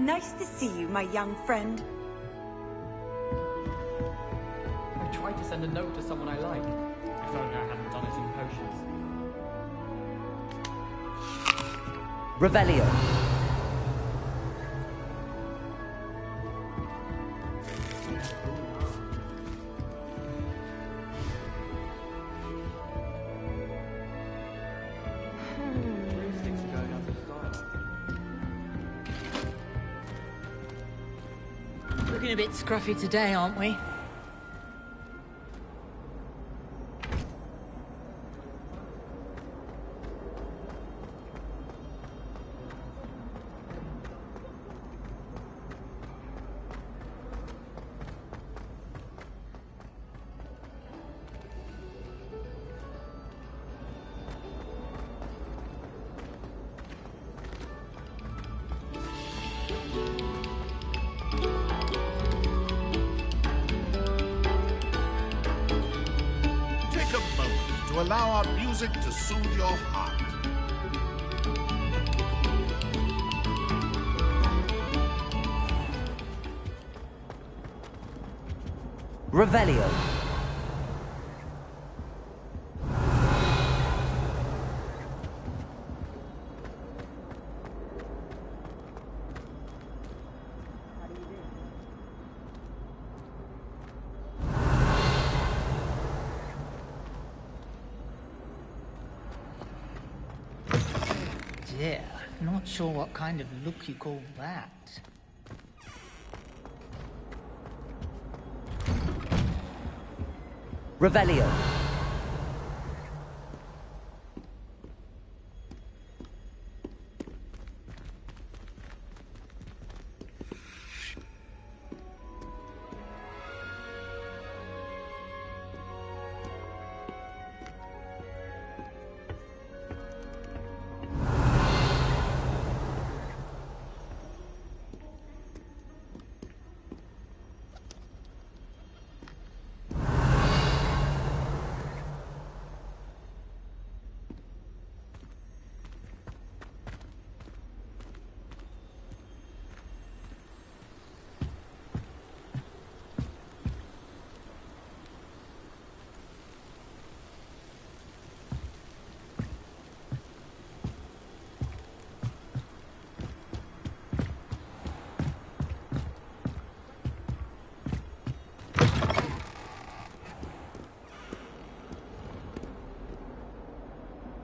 Nice to see you, my young friend. I tried to send a note to someone I like. If only I hadn't done it in potions. Revelio. Looking a bit scruffy today, aren't we? Allow our music to soothe your heart. Revelio. Yeah, not sure what kind of look you call that. Revelio.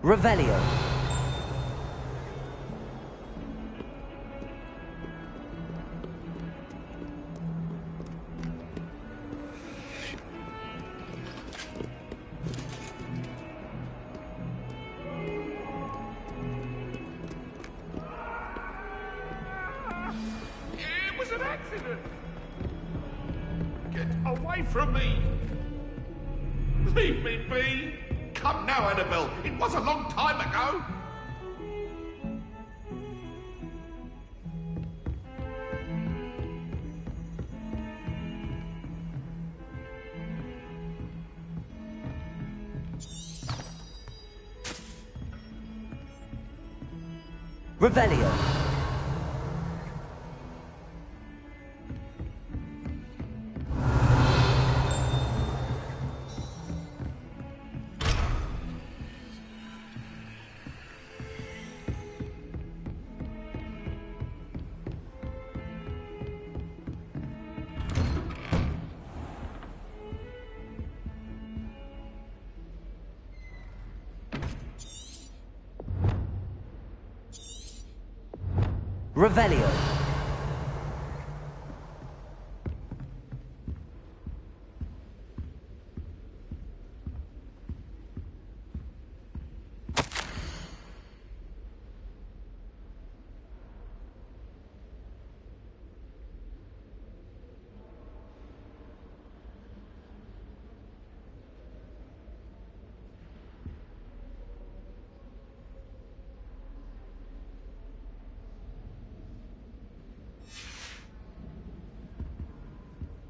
Revelio. It was an accident. Get away from me. Leave me be. Come now, Annabelle. It was a long time ago. Revelio. Revelio.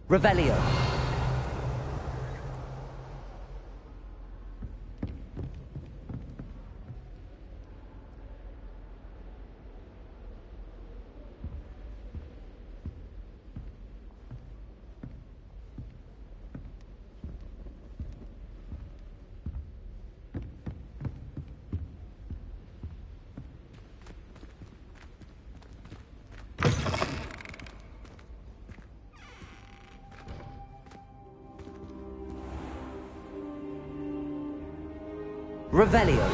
Revelio. Revelio.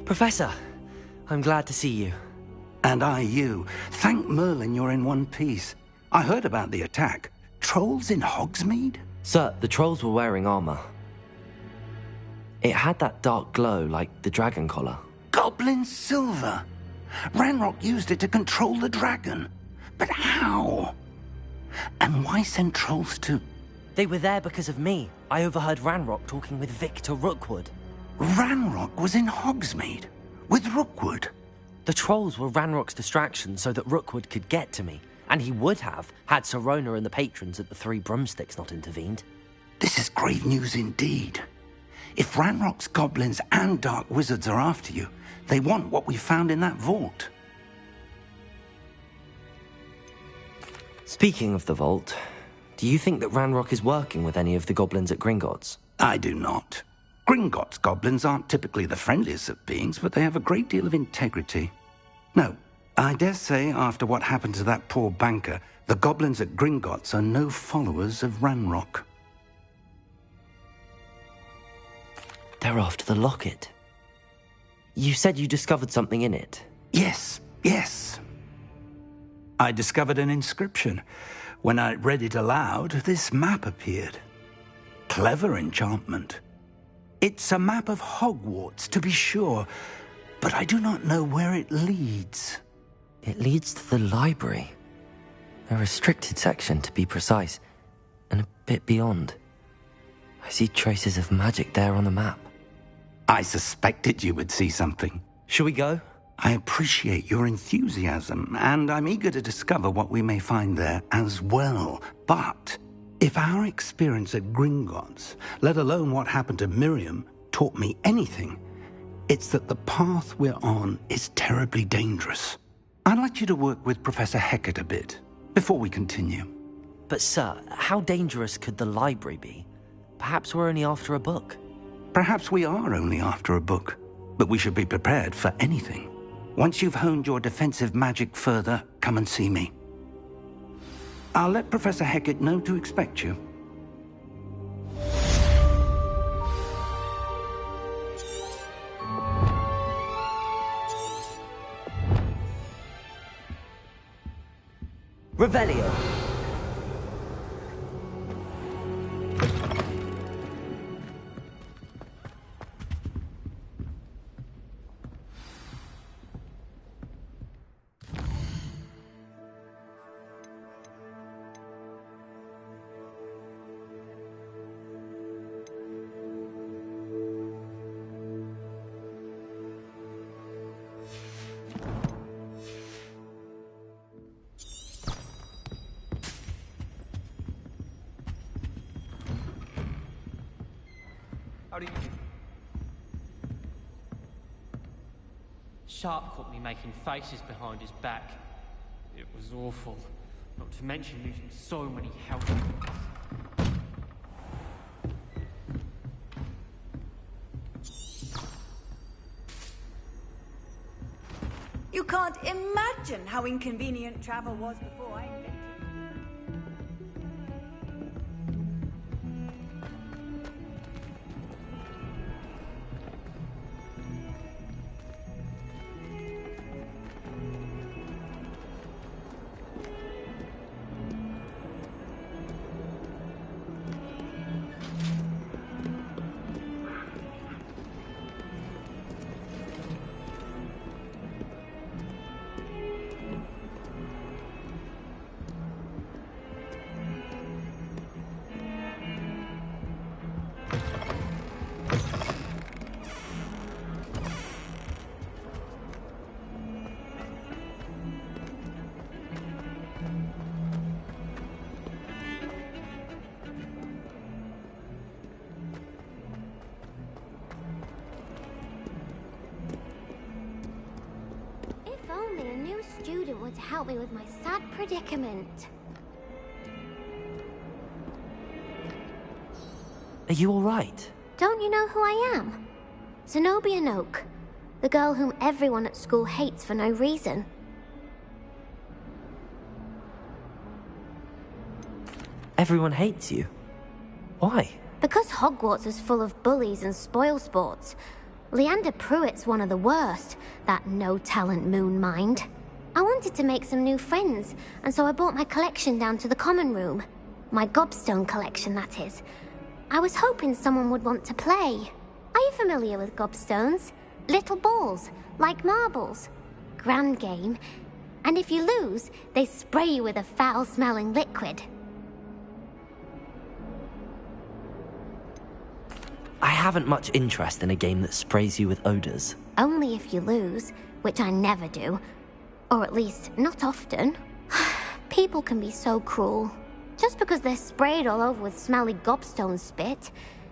Professor, I'm glad to see you. And I you. Thank Merlin you're in one piece. I heard about the attack. Trolls in Hogsmeade? Sir, the trolls were wearing armor. It had that dark glow like the dragon collar. Goblin silver. Ranrock used it to control the dragon. But how? And why send trolls to... They were there because of me. I overheard Ranrock talking with Victor Rookwood. Ranrock was in Hogsmeade? With Rookwood? The trolls were Ranrock's distraction so that Rookwood could get to me. And he would have, had Sirona and the patrons at the Three Broomsticks not intervened. This is grave news indeed. If Ranrock's goblins and dark wizards are after you, they want what we found in that vault. Speaking of the vault, do you think that Ranrock is working with any of the goblins at Gringotts? I do not. Gringotts goblins aren't typically the friendliest of beings, but they have a great deal of integrity. No, I dare say after what happened to that poor banker, the goblins at Gringotts are no followers of Ranrock. They're after the locket. You said you discovered something in it. Yes. I discovered an inscription. When I read it aloud, this map appeared. Clever enchantment. It's a map of Hogwarts, to be sure, but I do not know where it leads. It leads to the library. A restricted section, to be precise, and a bit beyond. I see traces of magic there on the map. I suspected you would see something. Shall we go? I appreciate your enthusiasm, and I'm eager to discover what we may find there as well. But if our experience at Gringotts, let alone what happened to Miriam, taught me anything, it's that the path we're on is terribly dangerous. I'd like you to work with Professor Hecat a bit before we continue. But sir, how dangerous could the library be? Perhaps we're only after a book. Perhaps we are only after a book, but we should be prepared for anything. Once you've honed your defensive magic further, come and see me. I'll let Professor Hecat know to expect you. Revelio. How do you... Sharp caught me making faces behind his back. It was awful. Not to mention losing so many health points. You can't imagine how inconvenient travel was before I invented it. someone to help me with my sad predicament. Are you alright? Don't you know who I am? Zenobia Noak, the girl whom everyone at school hates for no reason. Everyone hates you. Why? Because Hogwarts is full of bullies and spoilsports. Leander Pruitt's one of the worst, that no-talent moon mind. I wanted to make some new friends, and so I brought my collection down to the common room. My gobstone collection, that is. I was hoping someone would want to play. Are you familiar with gobstones? Little balls, like marbles. Grand game. And if you lose, they spray you with a foul-smelling liquid. I haven't much interest in a game that sprays you with odors. Only if you lose, which I never do. Or at least, not often. People can be so cruel. Just because they're sprayed all over with smelly gobstone spit,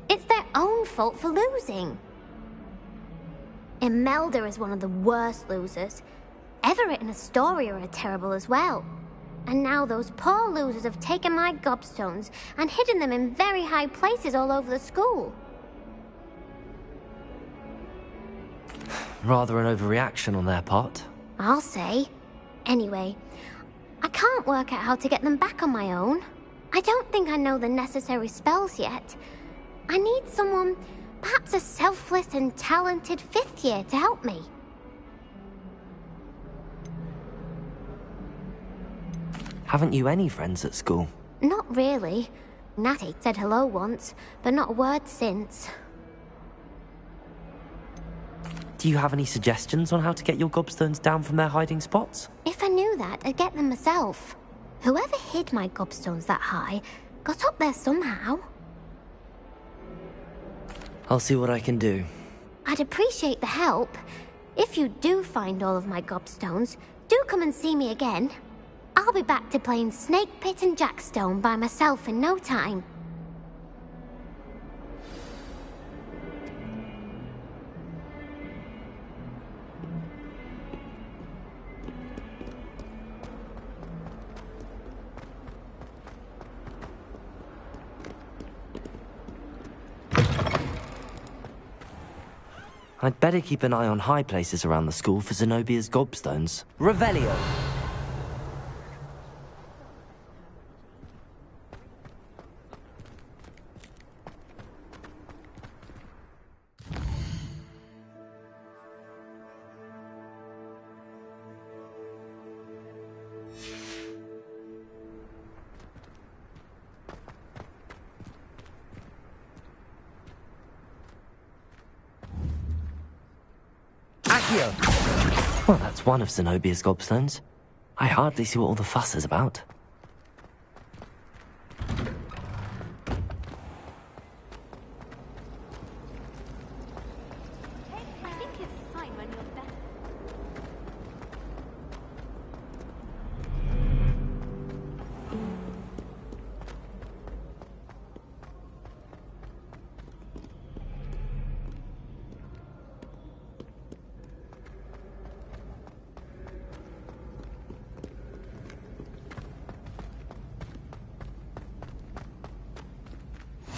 it's their own fault for losing. Imelda is one of the worst losers. Everett and Astoria are terrible as well. And now those poor losers have taken my gobstones and hidden them in very high places all over the school. Rather an overreaction on their part. I'll say. Anyway, I can't work out how to get them back on my own. I don't think I know the necessary spells yet. I need someone, perhaps a selfless and talented 5th year to help me. Haven't you any friends at school? Not really. Natty said hello once, but not a word since. Do you have any suggestions on how to get your gobstones down from their hiding spots? If I knew that, I'd get them myself. Whoever hid my gobstones that high got up there somehow. I'll see what I can do. I'd appreciate the help. If you do find all of my gobstones, do come and see me again. I'll be back to playing Snake Pit and Jackstone by myself in no time. I'd better keep an eye on high places around the school for Zenobia's gobstones. Revelio. Well, that's one of Zenobia's gobstones. I hardly see what all the fuss is about. I think it's a sign when you're better.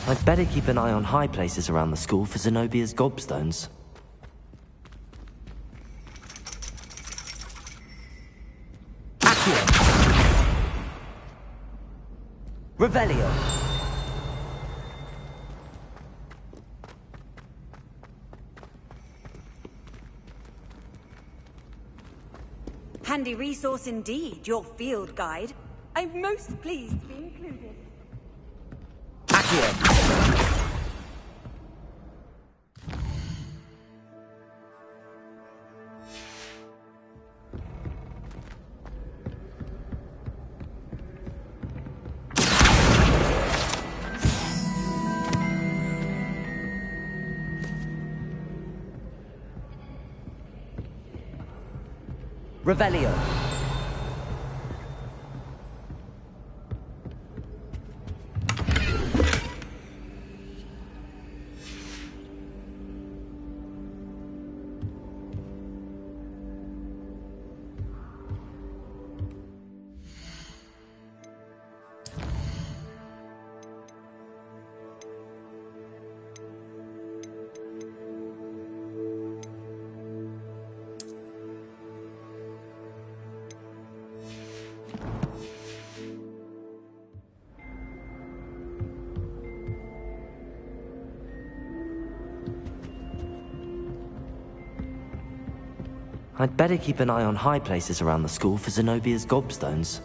I'd better keep an eye on high places around the school for Zenobia's gobstones. Revelio. Handy resource indeed, your field guide. I'm most pleased to be included. Revelio. I'd better keep an eye on high places around the school for Zenobia's gobstones.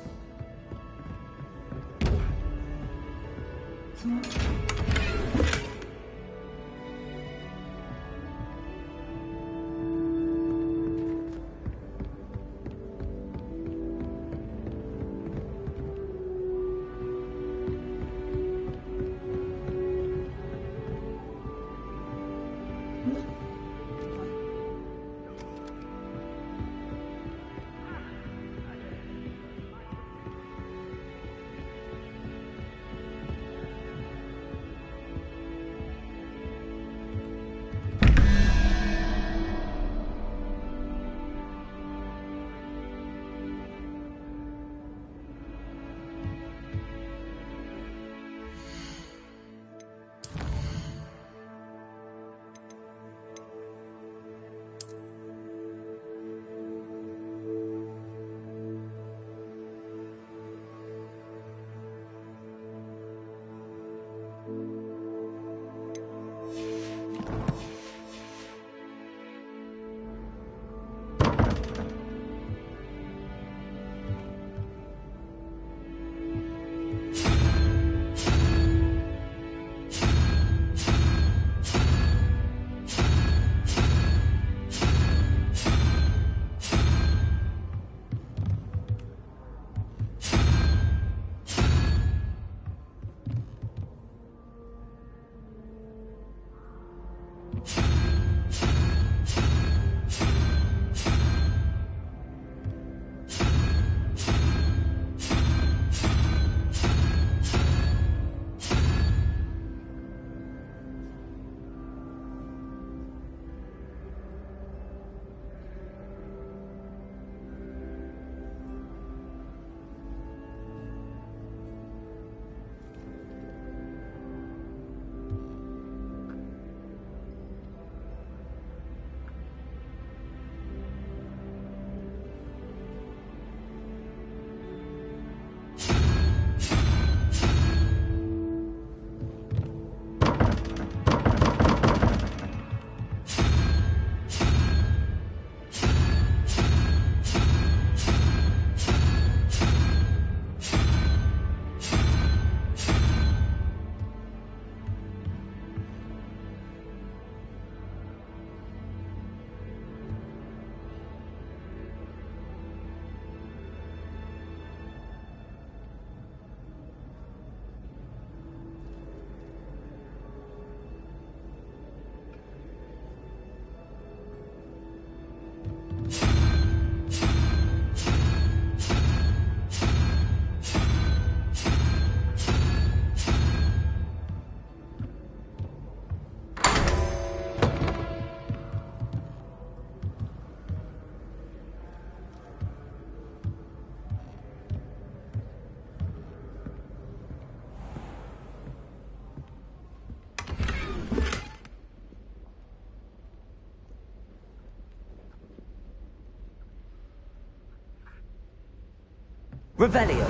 Revelio.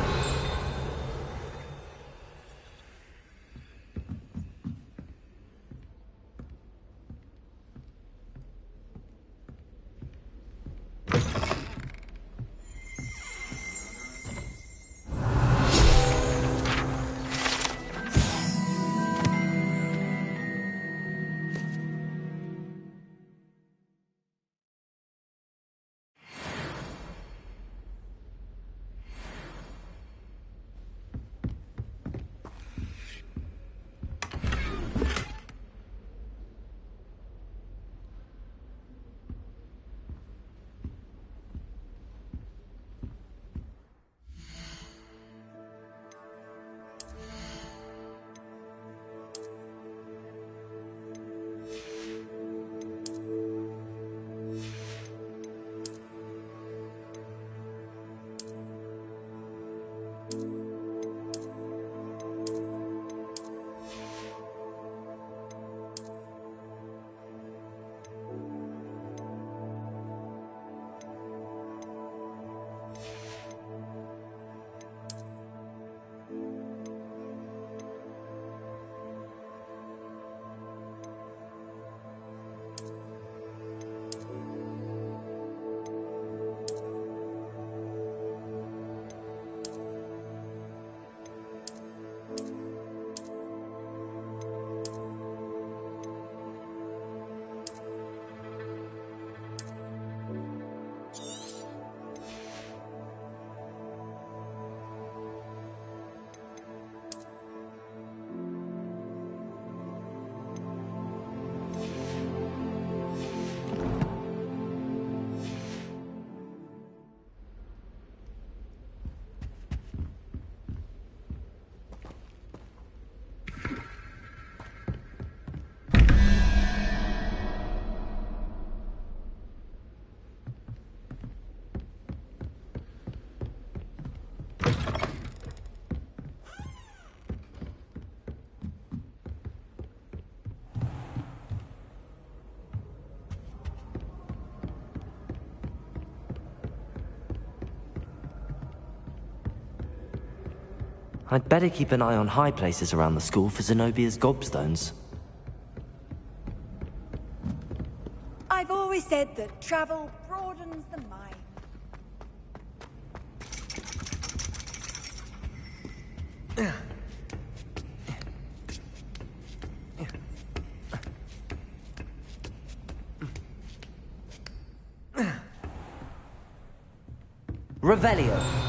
I'd better keep an eye on high places around the school for Zenobia's gobstones. I've always said that travel broadens the mind. Revelio.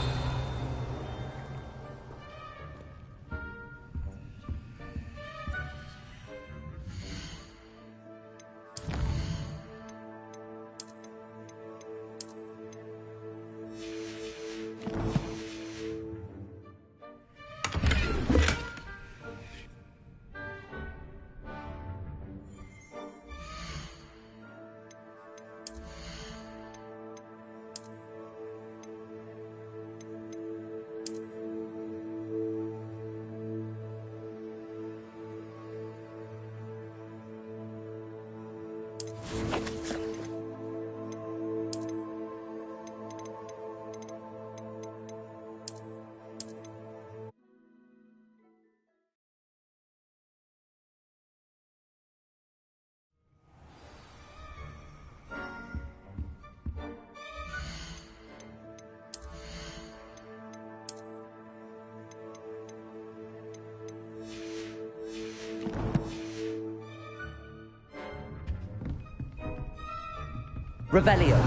Revelio.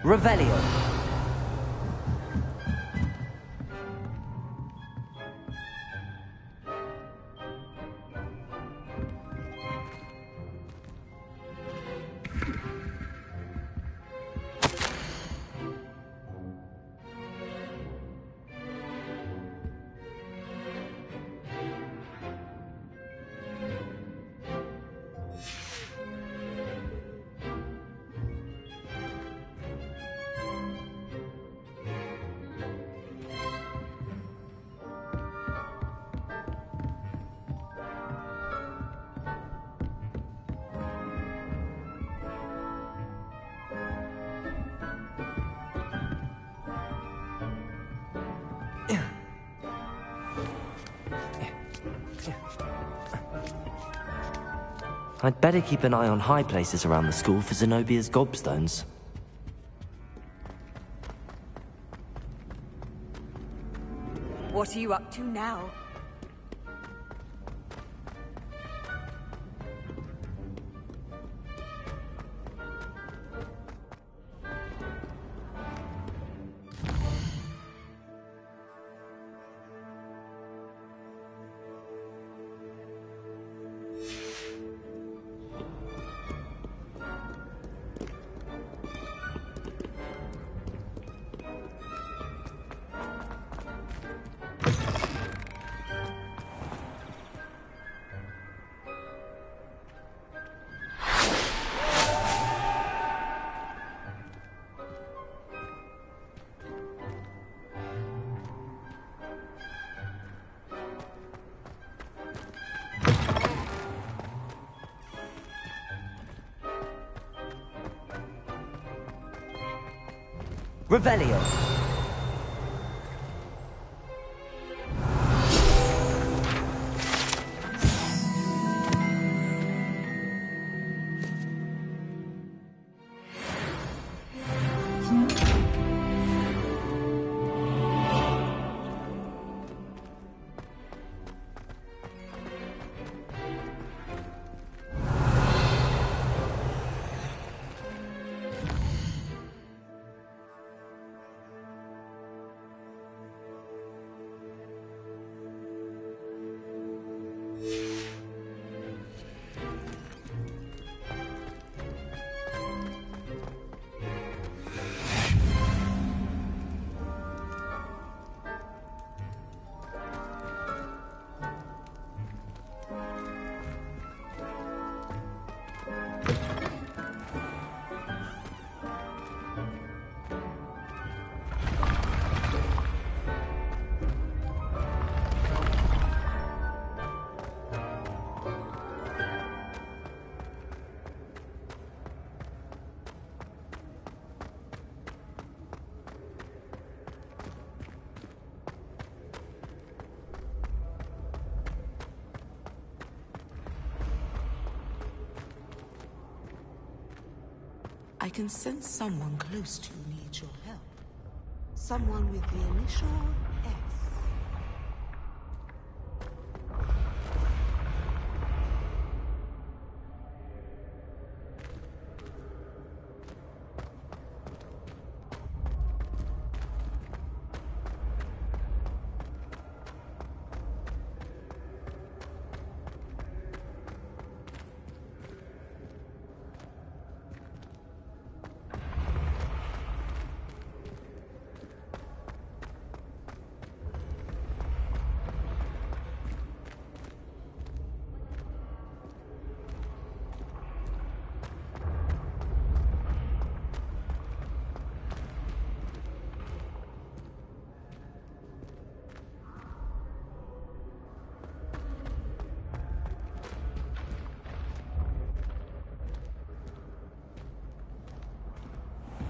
Revelio. I'd better keep an eye on high places around the school for Zenobia's gobstones. What are you up to now? Revelio. can sense someone close to you needs your help. Someone with the initial S.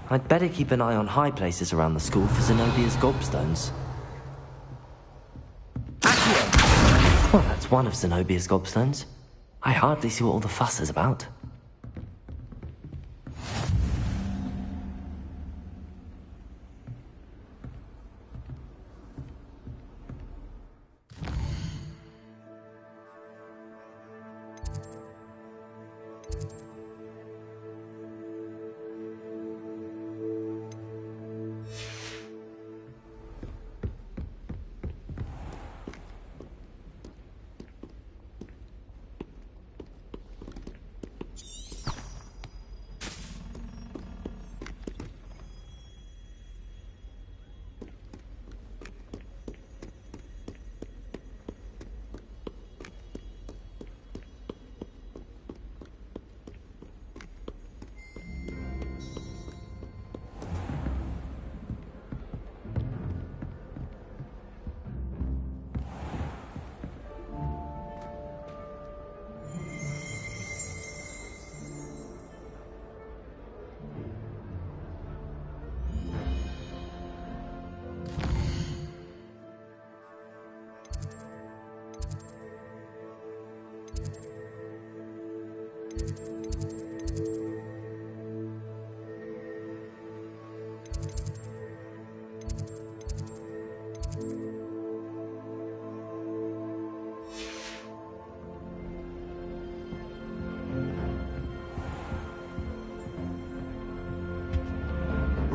I'd better keep an eye on high places around the school for Zenobia's gobstones. Accio! Well, that's one of Zenobia's gobstones. I hardly see what all the fuss is about.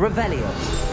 Revelio.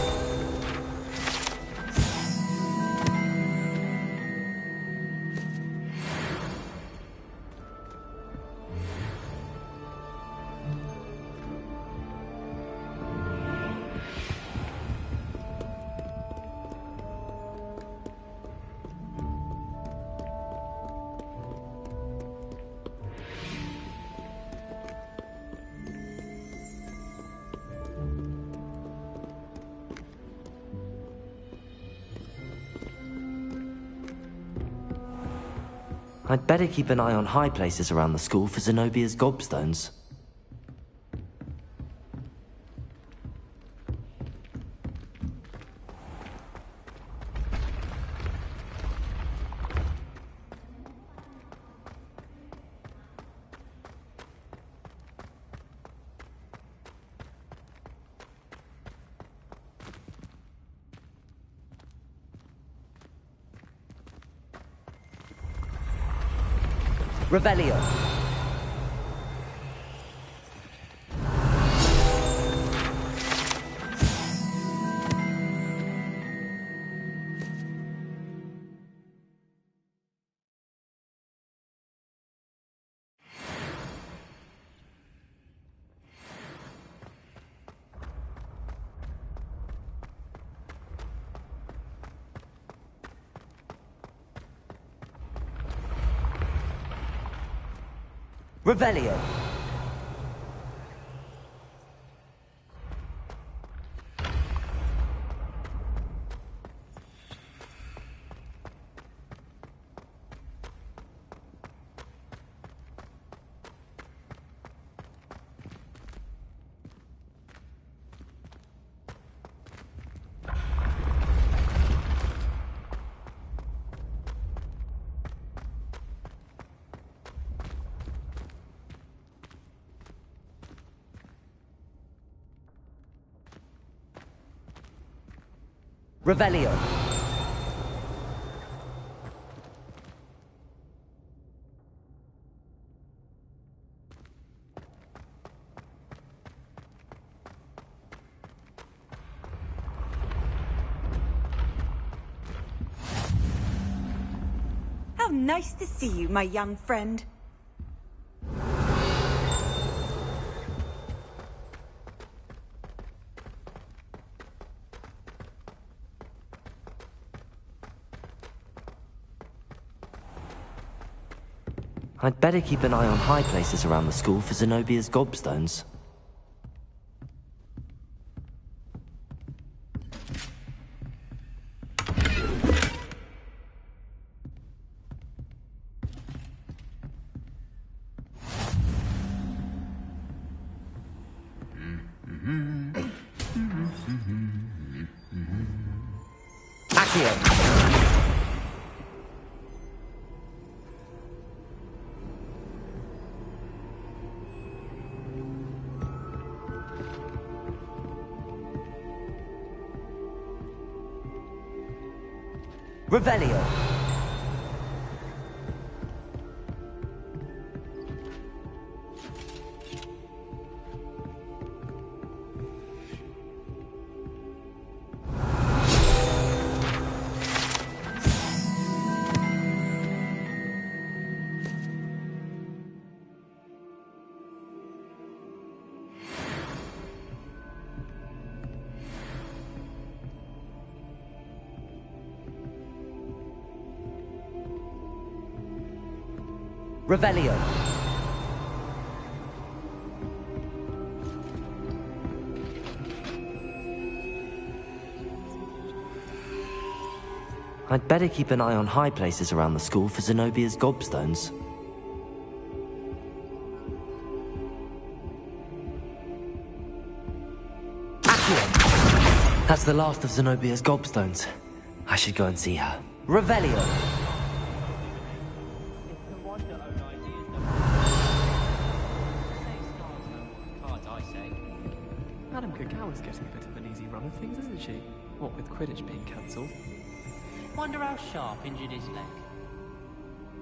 I'd better keep an eye on high places around the school for Zenobia's gobstones. Revelio. Revelio. Revelio. How nice to see you, my young friend. I'd better keep an eye on high places around the school for Zenobia's gobstones. Revelio. Revelio. I'd better keep an eye on high places around the school for Zenobia's gobstones. That's the last of Zenobia's gobstones. I should go and see her. Revelio. Madame Kagawa's getting a bit of an easy run of things, isn't she? What with Quidditch being cancelled. Wonder how Sharp injured his leg.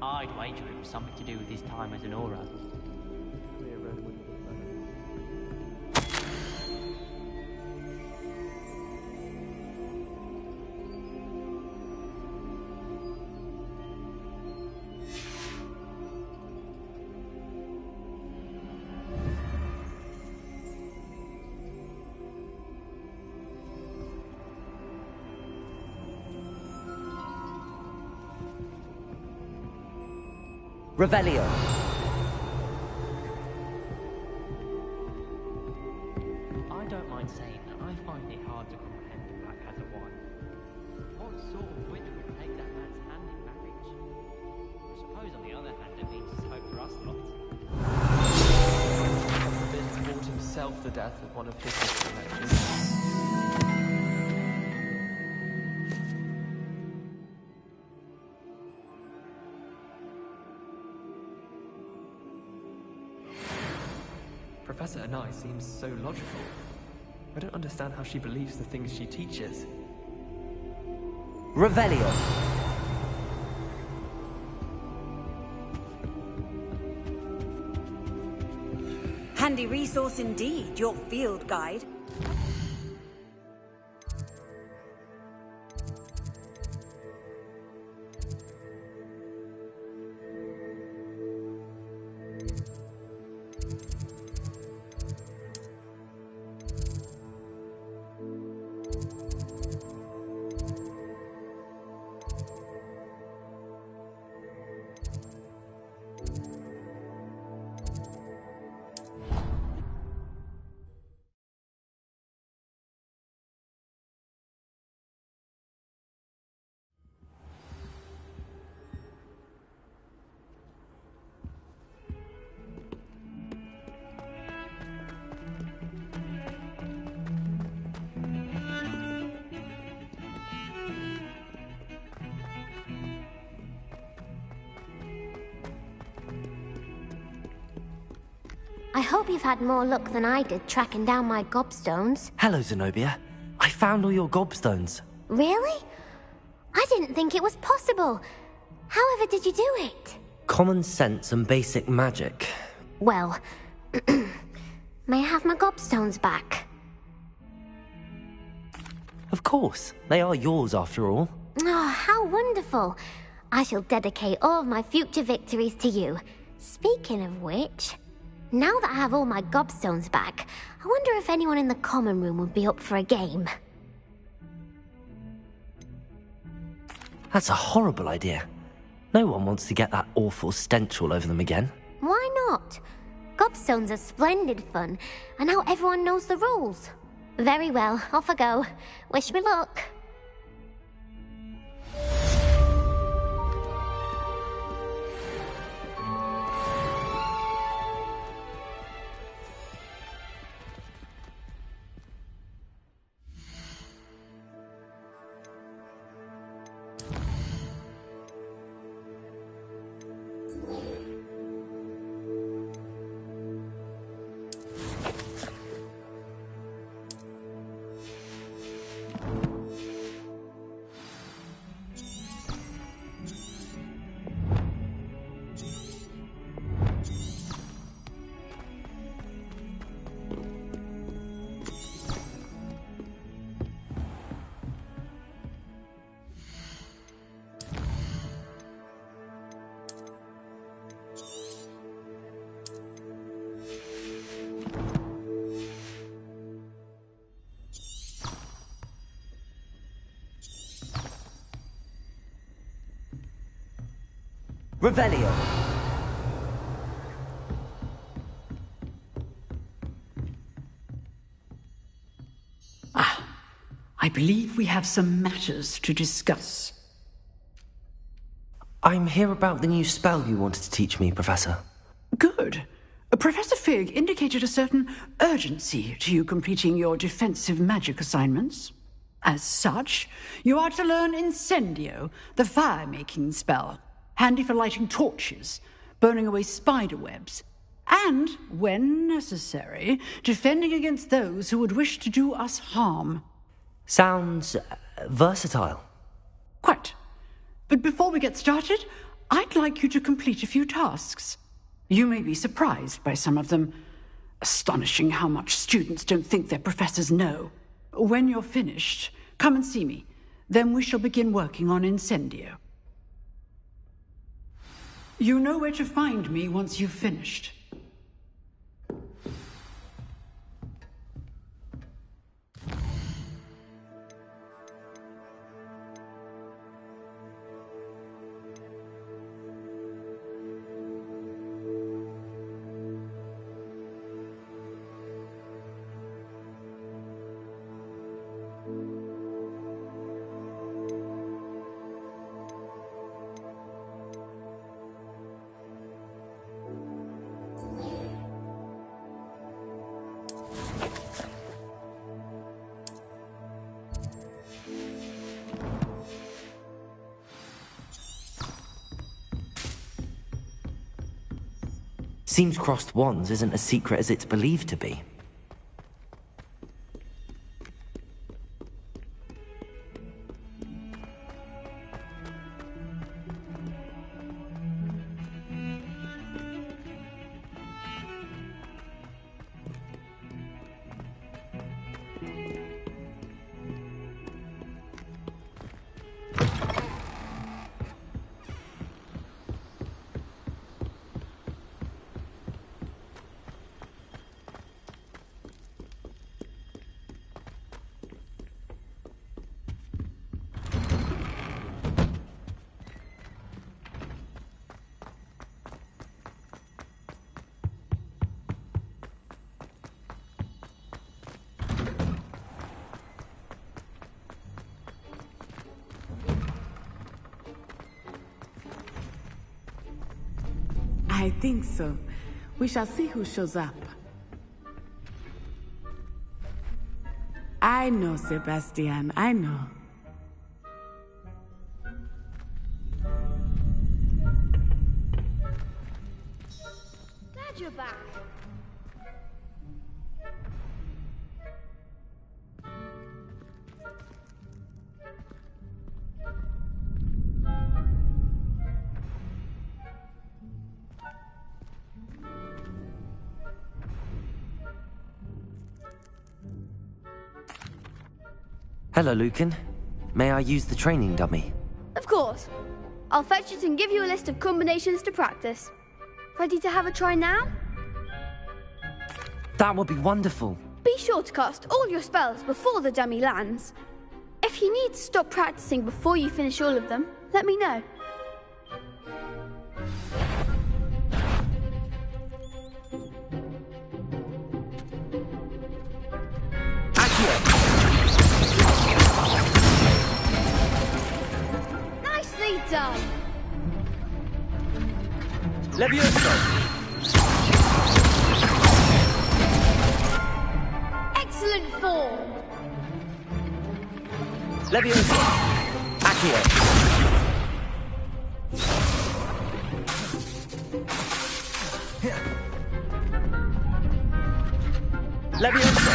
I'd wager it was something to do with his time as an aura. Revelio. I don't mind saying that I find it hard to comprehend that Black has a wife. What sort of witch would take that man's hand in marriage? I suppose on the other hand it means hope for us lot. Finn fought himself to death with one of his history lectures. Professor Anai seems so logical. I don't understand how she believes the things she teaches. Revelio. Handy resource indeed, your field guide. I hope you've had more luck than I did tracking down my gobstones. Hello, Zenobia. I found all your gobstones. Really? I didn't think it was possible. However did you do it? Common sense and basic magic. Well, may I have my gobstones back? Of course, they are yours after all. Oh, how wonderful. I shall dedicate all of my future victories to you. Speaking of which, now that I have all my gobstones back, I wonder if anyone in the common room would be up for a game. That's a horrible idea. No one wants to get that awful stench all over them again. Why not? Gobstones are splendid fun, and now everyone knows the rules. Very well, off I go. Wish me luck. Revelio. I believe we have some matters to discuss. I'm here about the new spell you wanted to teach me, Professor. Good. Professor Fig indicated a certain urgency to you completing your defensive magic assignments. As such, you are to learn Incendio, the fire-making spell, handy for lighting torches, burning away spider webs, and, when necessary, defending against those who would wish to do us harm. Sounds versatile. Quite. But before we get started, I'd like you to complete a few tasks. You may be surprised by some of them. Astonishing how much students don't think their professors know. When you're finished, come and see me. Then we shall begin working on Incendio. You know where to find me once you've finished. Seems crossed wands isn't as secret as it's believed to be. I think so. We shall see who shows up. I know, Sebastian, I know. Glad you're back. Hello, Lucan. May I use the training dummy? Of course. I'll fetch it and give you a list of combinations to practice. Ready to have a try now? That would be wonderful. Be sure to cast all your spells before the dummy lands. If you need to stop practicing before you finish all of them, let me know. Nicely done! Levioso! Excellent form! Levioso! Accio! Levioso!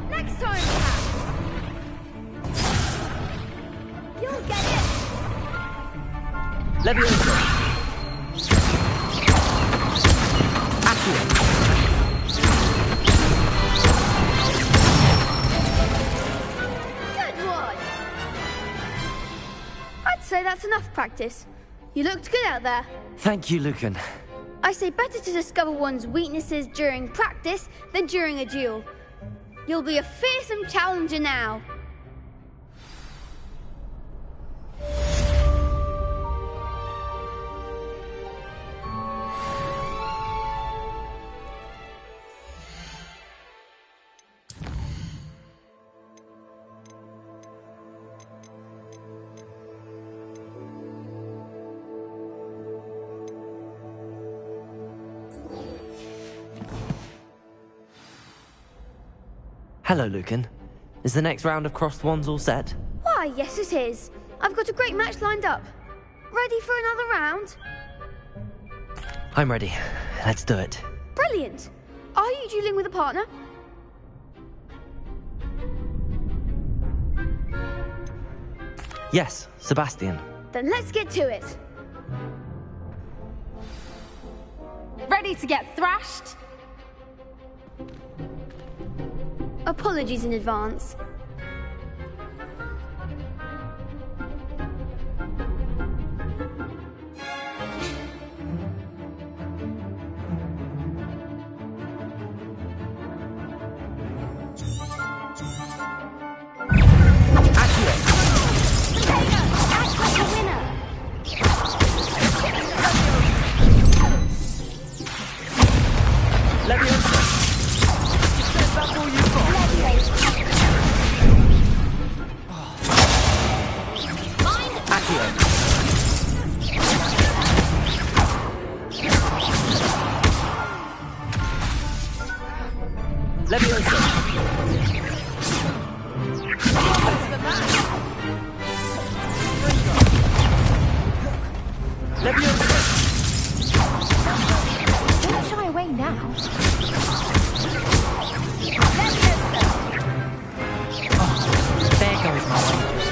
Next time, perhaps! You'll get it! Levioso! Accio! Good one! I'd say that's enough practice. You looked good out there. Thank you, Lucan. I say better to discover one's weaknesses during practice than during a duel. You'll be a fearsome challenger now. Hello, Lucan. Is the next round of crossed wands all set? Why, yes it is. I've got a great match lined up. Ready for another round? I'm ready. Let's do it. Brilliant. Are you dueling with a partner? Yes, Sebastian. Then let's get to it. Ready to get thrashed? Apologies in advance. Don't shy away now. There goes my wages.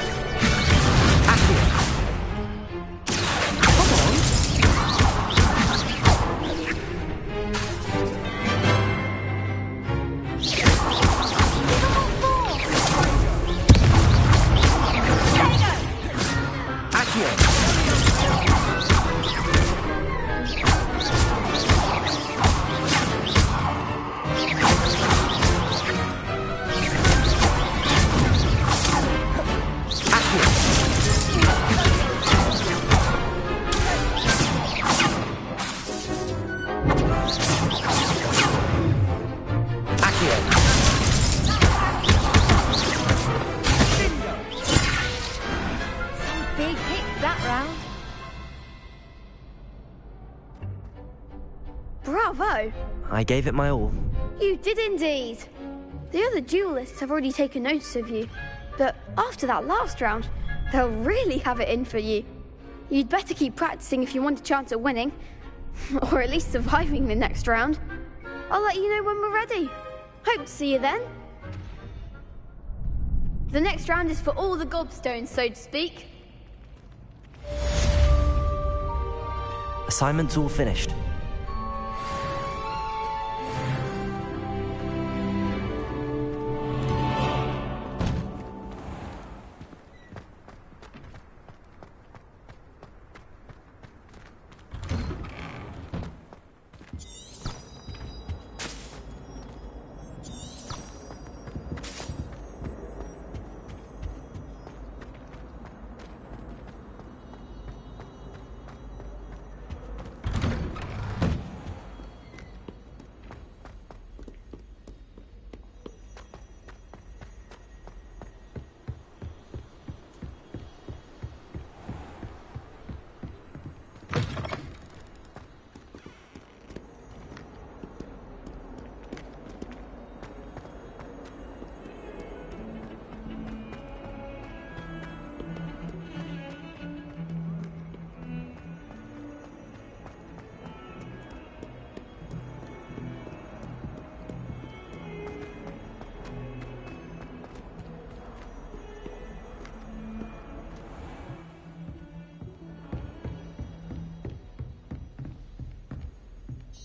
Big hits that round. Bravo! I gave it my all. You did indeed. The other duelists have already taken notice of you, but after that last round, they'll really have it in for you. You'd better keep practicing if you want a chance at winning, or at least surviving the next round. I'll let you know when we're ready. Hope to see you then. The next round is for all the gobstones, so to speak. Assignment's all finished.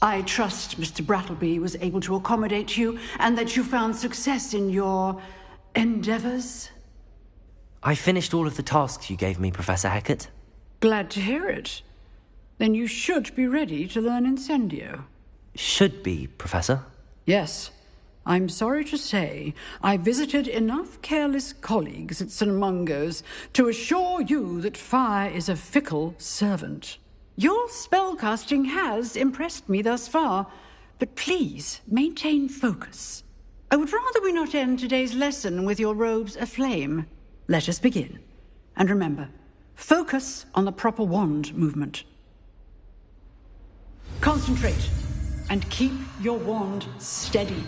I trust Mr. Brattleby was able to accommodate you and that you found success in your endeavors. I finished all of the tasks you gave me, Professor Hecat. Glad to hear it. Then you should be ready to learn Incendio. Should be, Professor? Yes. I'm sorry to say, I visited enough careless colleagues at St. Mungo's to assure you that fire is a fickle servant. Your spellcasting has impressed me thus far, but please maintain focus. I would rather we not end today's lesson with your robes aflame. Let us begin. And remember, focus on the proper wand movement. Concentrate, and keep your wand steady.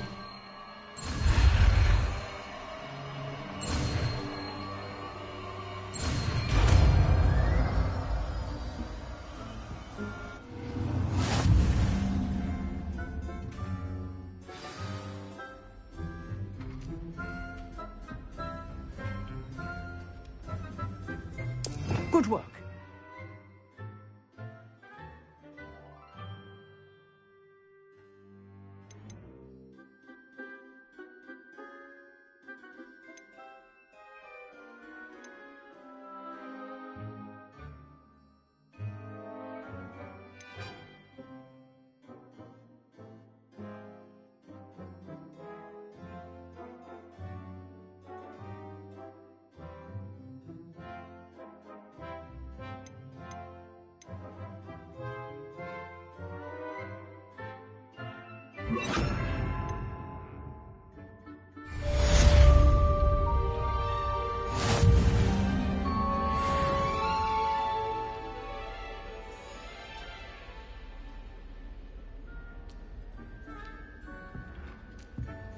Good work.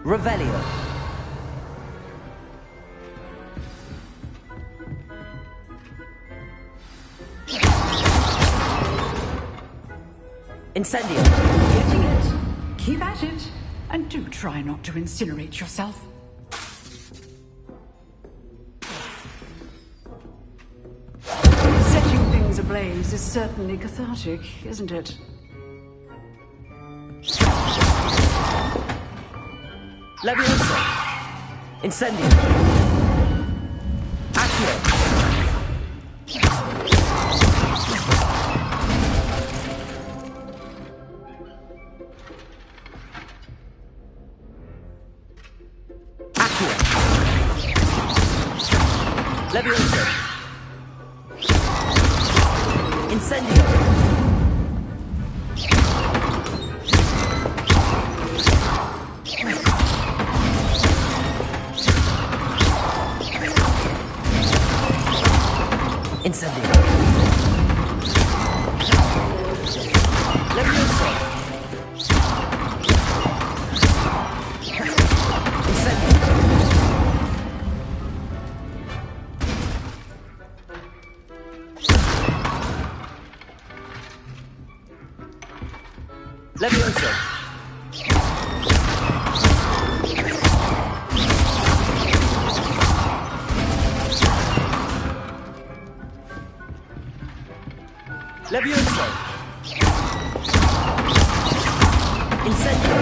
Revelio. Incendio. Getting it. Keep at it. And do try not to incinerate yourself. Setting things ablaze is certainly cathartic, isn't it? Leviosa. Incendio. Accio. Leviosa. Incendio. Incendio. Leviosa. Incendio. Leviosa. Leviosa. Incendio.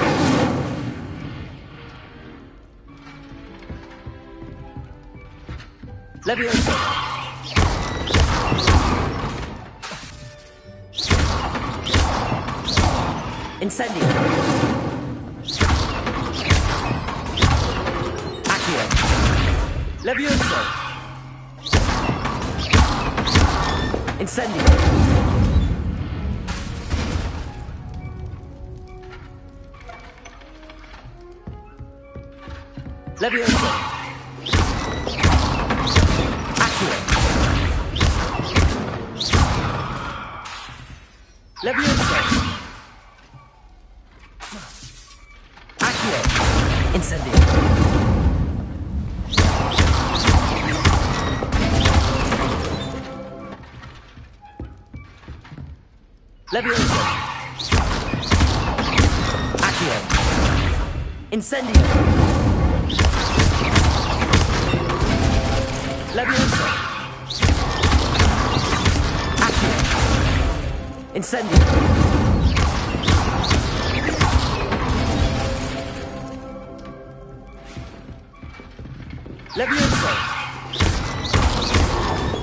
Leviosa. Incendio. Accio. Leviosa. Incendio. Leviosa. Accio. Leviosa. Accio. Incendio. Leviosa. Accio. Incendio. Leviosa. Accio. Incendio. Levioso!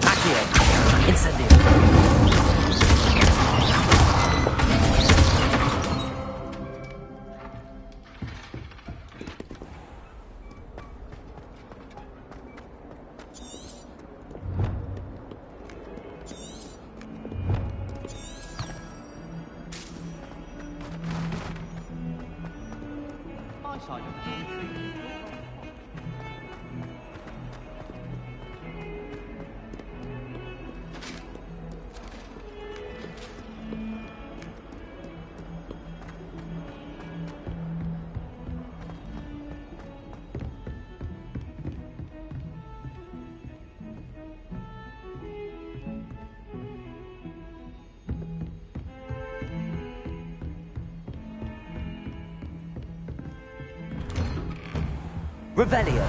Accio! Incendio! My side of the tree. Revelio!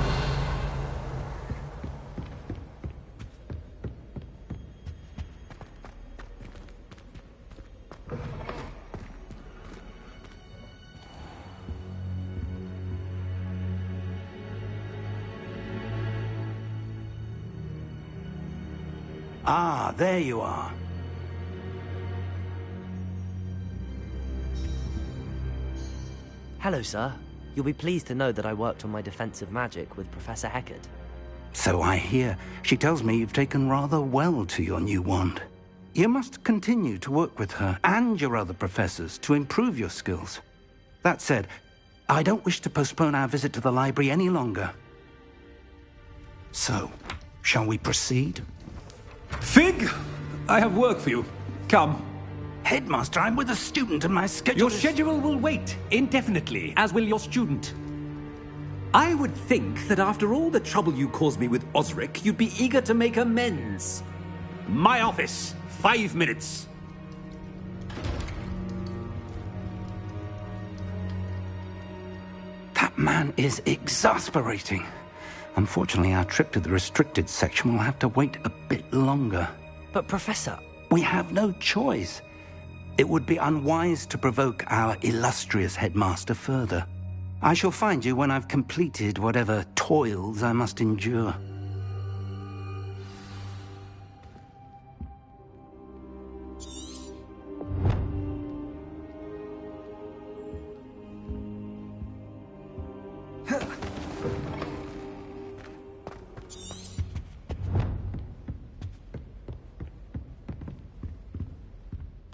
Ah, there you are. Hello, sir. You'll be pleased to know that I worked on my defensive magic with Professor Heckard. So I hear. She tells me you've taken rather well to your new wand. You must continue to work with her and your other professors to improve your skills. That said, I don't wish to postpone our visit to the library any longer. So, shall we proceed? Fig! I have work for you. Come. Headmaster, I'm with a student and my schedule Your schedule will wait indefinitely, as will your student. I would think that after all the trouble you caused me with Osric, you'd be eager to make amends. My office, 5 minutes. That man is exasperating. Unfortunately, our trip to the restricted section will have to wait a bit longer. But, Professor... We have no choice. It would be unwise to provoke our illustrious headmaster further. I shall find you when I've completed whatever toils I must endure.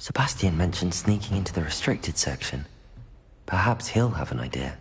Sebastian mentioned sneaking into the restricted section. Perhaps he'll have an idea.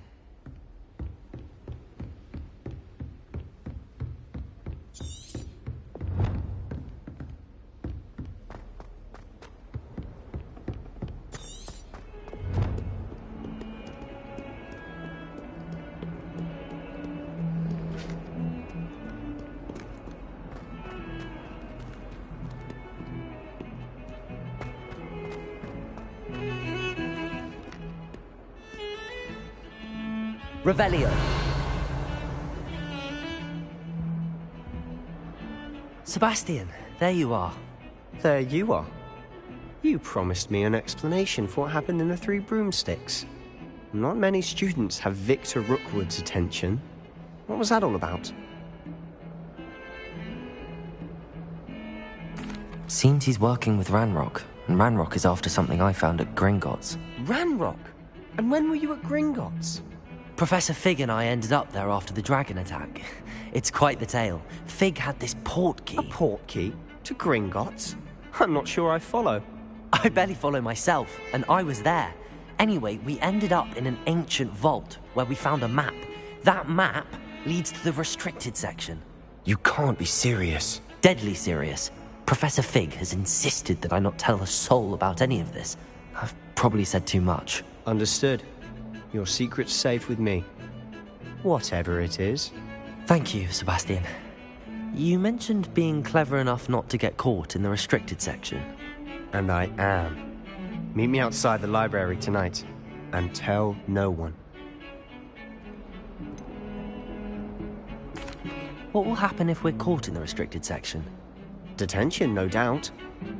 Revelio. Sebastian, there you are. There you are. You promised me an explanation for what happened in the Three Broomsticks. Not many students have Victor Rookwood's attention. What was that all about? Seems he's working with Ranrock, and Ranrock is after something I found at Gringotts. Ranrock? And when were you at Gringotts? Professor Fig and I ended up there after the dragon attack. It's quite the tale. Fig had this port key. A port key? To Gringotts? I'm not sure I follow. I barely follow myself, and I was there. Anyway, we ended up in an ancient vault where we found a map. That map leads to the restricted section. You can't be serious. Deadly serious. Professor Fig has insisted that I not tell a soul about any of this. I've probably said too much. Understood. Your secret's safe with me. Whatever it is. Thank you, Sebastian. You mentioned being clever enough not to get caught in the restricted section. And I am. Meet me outside the library tonight, and tell no one. What will happen if we're caught in the restricted section? Detention, no doubt.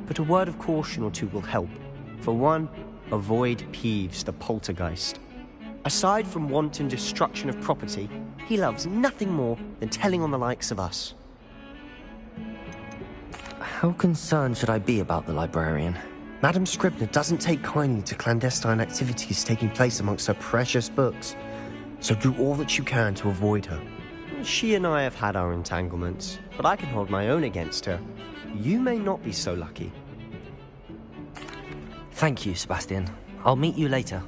But a word of caution or two will help. For one, avoid Peeves, the poltergeist. Aside from wanton destruction of property, he loves nothing more than telling on the likes of us. How concerned should I be about the librarian? Madam Scribner doesn't take kindly to clandestine activities taking place amongst her precious books, so do all that you can to avoid her. She and I have had our entanglements, but I can hold my own against her. You may not be so lucky. Thank you, Sebastian. I'll meet you later.